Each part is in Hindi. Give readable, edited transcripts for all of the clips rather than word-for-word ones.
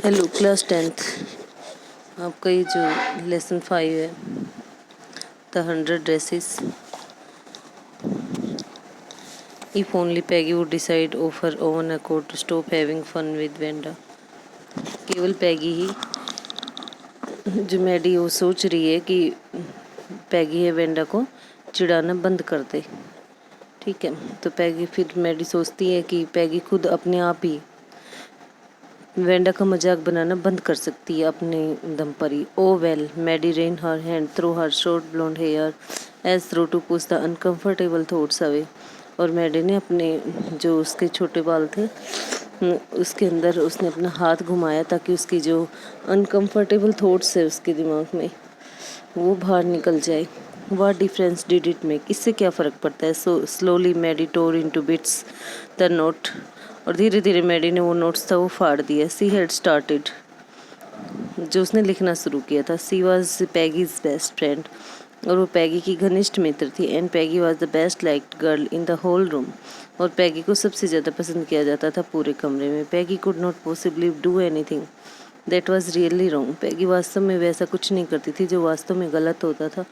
Hello class 10th। आपका ये जो लेसन 5 है, the 100 dresses. If only Peggy would decide of her own accord to stop having fun with Wanda. केवल पैगी ही, जो मैडी वो सोच रही है कि पैगी है वेंडा को चिढ़ाना बंद कर दे। ठीक है, तो पैगी फिर मैडी सोचती है कि पैगी खुद अपने आप ही वेंडा का मजाक बनाना बंद कर सकती है अपने दम पर ही। Oh well, Maddie ran her hand through her short blonde hair as though to push the uncomfortable thoughts away. और मैडी ने अपने जो उसके छोटे बाल थे उसके अंदर उसने अपना हाथ घुमाया ताकि उसकी जो अनकम्फर्टेबल थॉट्स है उसके दिमाग में वो बाहर निकल जाए। What difference did it make? इससे क्या फ़र्क पड़ता है? So slowly Maddie tore into bits the note. और धीरे धीरे मैडी ने वो नोट्स था वो फाड़ दिया। सी हैड स्टार्टेड, जो उसने लिखना शुरू किया था। She was Peggy's best friend, और वो पैगी की घनिष्ठ मित्र थी। And Peggy was the best liked girl in the whole room, और पैगी को सबसे ज़्यादा पसंद किया जाता था पूरे कमरे में। Peggy could not possibly do anything that was really wrong. Peggy वास्तव में वैसा कुछ नहीं करती थी जो वास्तव में गलत होता था।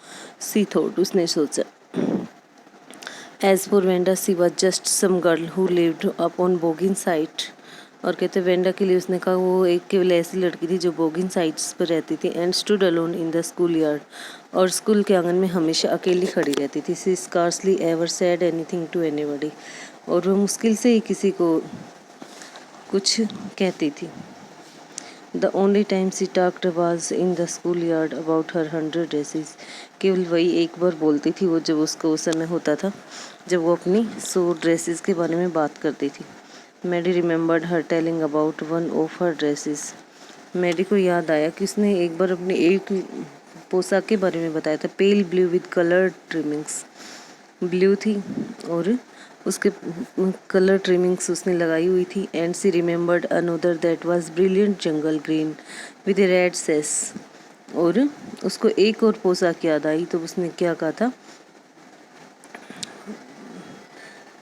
सी थॉट, उसने सोचा। As for Wanda, she was just some girl who lived upon Boggins साइट। और कहते वेंडा के लिए उसने कहा वो एक केवल ऐसी लड़की थी जो बोगिन साइट्स पर रहती थी। And stood alone in the school yard, और स्कूल के आंगन में हमेशा अकेली खड़ी रहती थी। She scarcely ever said anything to anybody, और वह मुश्किल से ही किसी को कुछ कहती थी। The only time she talked was in the schoolyard about her 100 dresses. केवल वही एक बार बोलती थी वो, जब उसको उस समय होता था जब वो अपनी 100 ड्रेसेस के बारे में बात करती थी। Maddie remembered her telling about one of her dresses. Maddie को याद आया कि उसने एक बार अपनी एक पोशाक के बारे में बताया था। Pale blue with coloured trimmings, blue थी और उसके कलर ट्रिमिंग्स उसने लगाई हुई थी। And she remembered another that was brilliant jungle green with a red sash, और उसको एक और पोशाक याद आई तो उसने क्या कहा था,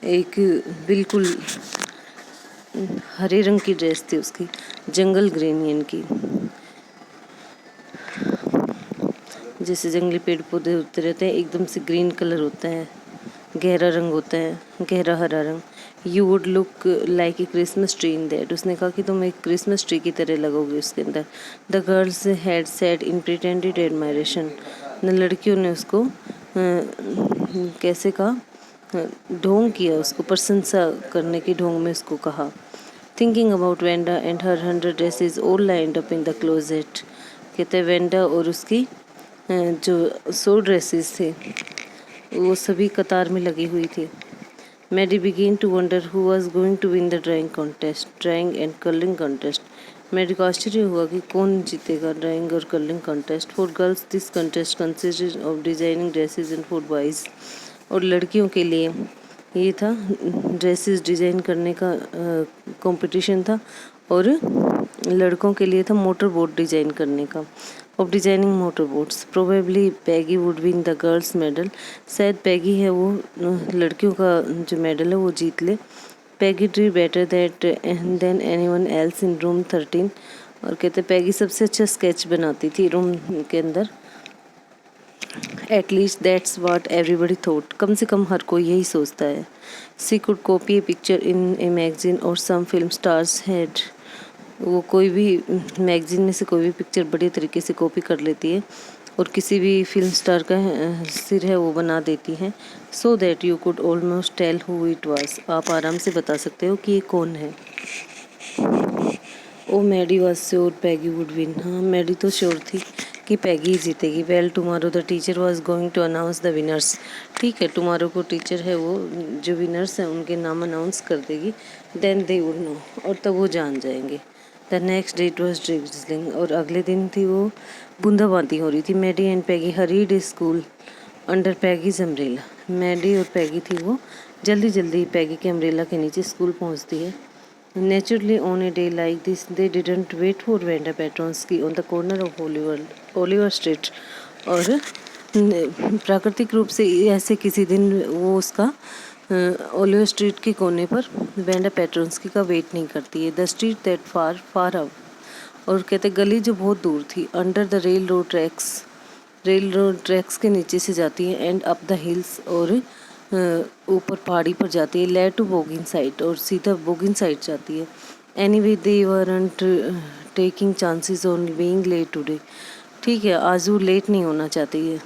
एक बिल्कुल हरे रंग की ड्रेस थी उसकी, जंगल ग्रीन यानी की जैसे जंगली पेड़ पौधे होते रहते हैं, एकदम से ग्रीन कलर होता है, गहरा रंग होता है, गहरा हरा रंग। You would look like a Christmas tree in that, उसने कहा कि तुम एक क्रिसमस ट्री की तरह लगोगे उसके अंदर। The girls had said in pretended admiration, न लड़कियों ने उसको कैसे कहा, ढोंग किया, उसको प्रशंसा करने की ढोंग में उसको कहा। Thinking about Wanda and her 100 dresses all lined up in the closet. कहते वेंडा और उसकी जो 100 ड्रेसेस थे वो सभी कतार में लगी हुई थी। Maddie began to wonder who was going to win the drawing and colouring contest. Maddie को आश्चर्य हुआ कि कौन जीतेगा ड्राइंग और colouring contest. For girls this contest consisted of designing dresses and for boys, और लड़कियों के लिए ये था ड्रेसेस डिज़ाइन करने का कंपटीशन था, और लड़कों के लिए था मोटर बोट डिज़ाइन करने का। Of designing motor boats, probably Peggy would win the girls medal, शायद पैगी है वो लड़कियों का जो मेडल है वो जीत ले। Peggy drew better that than anyone else in room 13, और कहते पैगी सबसे अच्छा स्केच बनाती थी रूम के अंदर। At least that's what everybody thought, कम से कम हर कोई यही सोचता है। She could copy a picture in a magazine और सम फिल्म स्टार्स हैड, वो कोई भी मैगजीन में से कोई भी पिक्चर बढ़िया तरीके से कॉपी कर लेती है और किसी भी फिल्म स्टार का सिर है वो बना देती है। So that you could almost tell who it was, आप आराम से बता सकते हो कि ये कौन है। Oh Maddie was sure Peggy would win, हाँ मैडी तो श्योर थी कि पैगी जीतेगी। Well tomorrow the teacher was going to announce the winners, ठीक है टुमारो को टीचर है वो जो विनर्स हैं उनके नाम अनाउंस कर देगी। देन दे वुड नो, और तब वो जान जाएंगे। The next day it was drizzling, और अगले दिन थी वो बूंदाबांदी हो रही थी। Maddie and Peggy hurried school under Peggy's umbrella, Maddie और पैगी थी वो जल्दी जल्दी पैगी के अम्ब्रेला के नीचे स्कूल पहुंचती है। Naturally, on a day like this, they didn't wait for Vanda Petronsky on the corner of Oliver Street, और प्राकृतिक रूप से ऐसे किसी दिन वो उसका ओलिवर स्ट्रीट के कोने पर वेंडा पेट्रोन्स्की का वेट नहीं करती है। The street that far far up, और कहते गली जो बहुत दूर थी, under the rail road tracks के नीचे से जाती है, एंड अप द हिल्स, और ऊपर पहाड़ी पर जाती है, ले टू बोगिन साइड, और सीधा बोगिन साइड जाती है। Anyway they weren't taking chances on being late today. ठीक है, आज वो लेट नहीं होना चाहती है,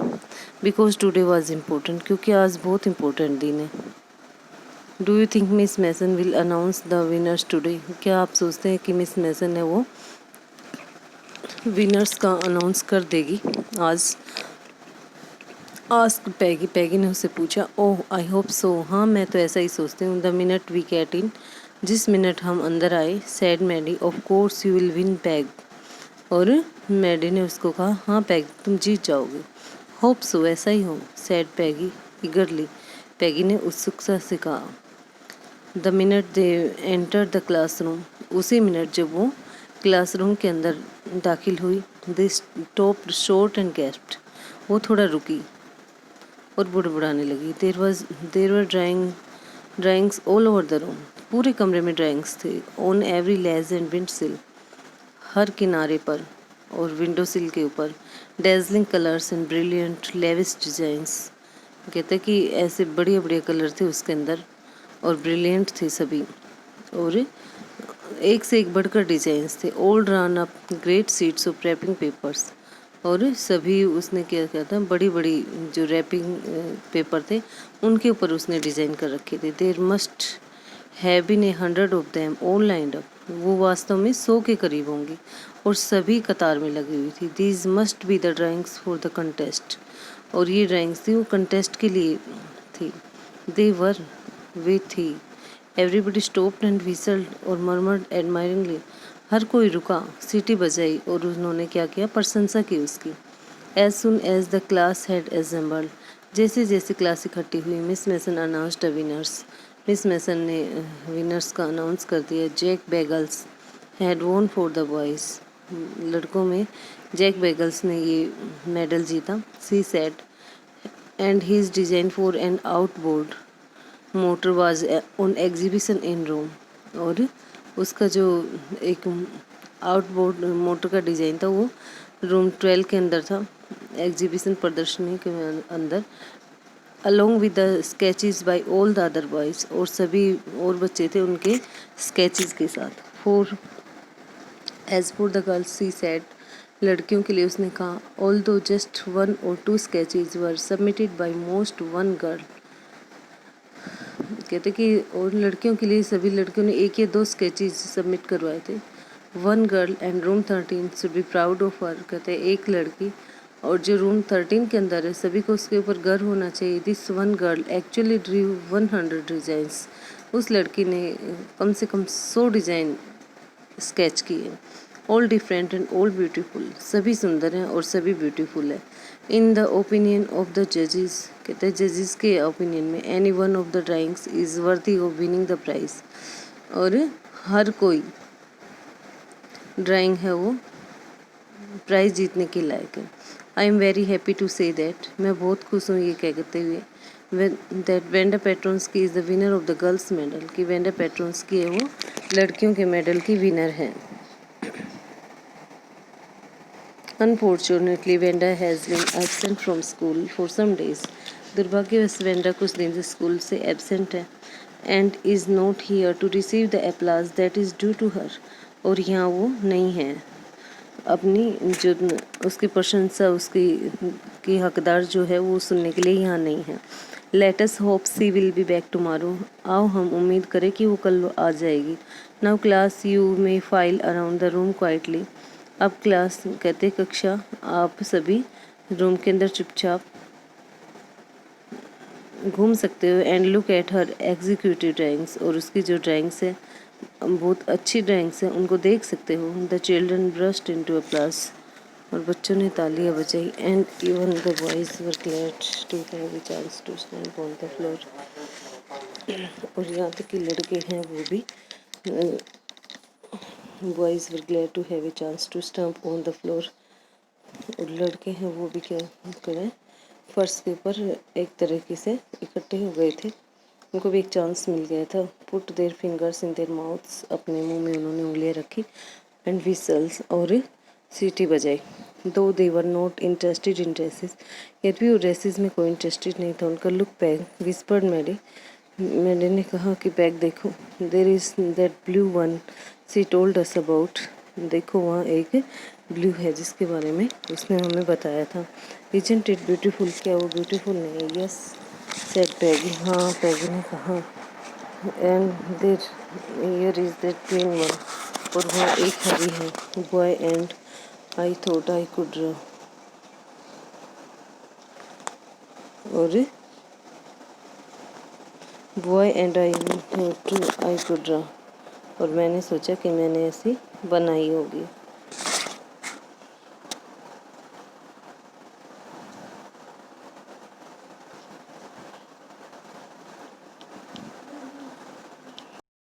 बिकॉज टुडे वाज इम्पोर्टेंट, क्योंकि आज बहुत इम्पोर्टेंट दिन है। Do you think Miss Mason will announce the winners today? क्या आप सोचते हैं कि मिस मैसन है वो विनर्स का अनाउंस कर देगी आज? आस्क पैगी। पैगी ने उससे पूछा। Oh I hope so. हाँ, मैं तो ऐसा ही सोचती हूँ। The minute we get in, जिस मिनट हम अंदर आए, said Maddie, of course you will win Peg. और मैडी ने उसको कहा, हाँ पैग, तुम जीत जाओगे। होप सो, ऐसा ही हो, सैड पैगी ईगरली। पैगी ने उत्सुकता से कहा। The minute they enter the classroom, उसी मिनट जब वो क्लासरूम के अंदर दाखिल हुई, they stopped short and gasped, वो थोड़ा रुकी और बुड़बुड़ाने लगी। There were drawings all over the room, पूरे कमरे में ड्राइंग्स थे। On every ledge and wind sill, हर किनारे पर और विंडो सिल के ऊपर। Dazzling colours and brilliant lavish designs, कहते कि ऐसे बढ़िया बढ़िया कलर थे उसके अंदर और ब्रिलियंट थे सभी, और एक से एक बढ़कर डिजाइंस थे। Old run up great sheets of wrapping papers, और सभी उसने क्या किया था, बड़ी बड़ी जो रैपिंग पेपर थे उनके ऊपर उसने डिज़ाइन कर रखे थे। There must have been 100 of them all lined up, वो वास्तव में 100 के करीब होंगी और सभी कतार में लगी हुई थी। These must be the drawings for the contest, और ये ड्राइंग्स थी वो कंटेस्ट के लिए थी। दे वर, वे थी। एवरीबडी स्टॉप्ड एंड विसल्ड और मर्मर्ड एडमायरिंगली, हर कोई रुका, सीटी बजाई और उन्होंने क्या किया, प्रशंसा की उसकी। As soon as the class had assembled, जैसे जैसे क्लास इकट्ठी हुई, Miss Mason announced the winners, Miss Mason ने विनर्स का अनाउंस कर दिया। Jack Beagles had won for the boys, लड़कों में जैक बेगल्स ने ये मेडल जीता। She said, and he is design for an outboard motor was on exhibition in Rome, और उसका जो एक आउटबोर्ड मोटर का डिज़ाइन था वो रूम 12 के अंदर था, एग्जीबिशन प्रदर्शनी के अंदर, along with the sketches by all the other boys, और सभी और बच्चे थे उनके स्केचेस के साथ। For as for the girls she said, लड़कियों के लिए उसने कहा, although just 1 or 2 sketches were submitted by most one girl, कहते कि और लड़कियों के लिए सभी लड़कियों ने 1 या 2 स्केचेस सबमिट करवाए थे। 1 girl and room 13 should be proud of her, कहते हैं एक लड़की और जो रूम 13 के अंदर है सभी को उसके ऊपर गर्व होना चाहिए। This 1 girl actually drew 100 designs, उस लड़की ने कम से कम 100 डिज़ाइन स्केच किए। All different and all beautiful, सभी सुंदर हैं और सभी ब्यूटीफुल है। In the opinion of the जजेस, कहते हैं जजेस के ओपिनियन में, any one of the drawings is worthy of winning the prize, और हर कोई ड्राइंग है वो प्राइज जीतने के लायक है। I am very happy to say that, मैं बहुत खुश हूँ ये कहते हुए, that Wanda Petronski is the winner of the girls medal, कि वेंडा पेट्रोन्स की है वो लड़कियों के मेडल की विनर है। Unfortunately, Venda has been absent from school for some days. दुर्भाग्यवश वेंडा कुछ दिन से स्कूल से एब्सेंट है, and is not here to receive the applause that is due to her, और यहाँ वो नहीं है, अपनी जो उसकी प्रशंसा उसकी की हकदार जो है वो सुनने के लिए यहाँ नहीं है। Let us hope she will be back tomorrow, आओ हम उम्मीद करें कि वो कल आ जाएगी। Now class you may file around the room quietly, अब क्लास कहते कक्षा आप सभी रूम के अंदर चुपचाप घूम सकते हो। And look at her executive drawings, और उसकी जो ड्राइंग्स है बहुत अच्छी ड्राइंग्स हैं उनको देख सकते हो। The children burst into applause, और बच्चों ने तालियां बजाई। And even the boys were glad to have a chance to stand on the floor, और यहाँ तक कि लड़के हैं वो भी, boys were glad to have a chance to stamp on the floor, और लड़के हैं वो भी क्या करें, फर्श के ऊपर एक तरीके से इकट्ठे हो गए थे, उनको भी एक चांस मिल गया था। Put their fingers in their mouths, अपने मुंह में उन्होंने उंगलियां रखी। एंड whistles और सीटी बजाई। Though they were not interested in dresses, यद्यपि वो ड्रेसेस में कोई इंटरेस्टेड नहीं था उनका। Look bag, whispered Mary, Mary ने कहा कि बैग देखो। There is that blue one she told us about, देखो वहाँ एक ब्लू है जिसके बारे में उसने हमें बताया था। इजंट इट ब्यूटीफुल, क्या वो ब्यूटीफुल नहीं है? यस सेड पैगी, हाँ पैगी ने कहा। And there here is that green one, और वहाँ एक हरी है। Boy and I thought I could, और boy and I thought I could, और मैंने सोचा कि मैंने ऐसी बनाई होगी।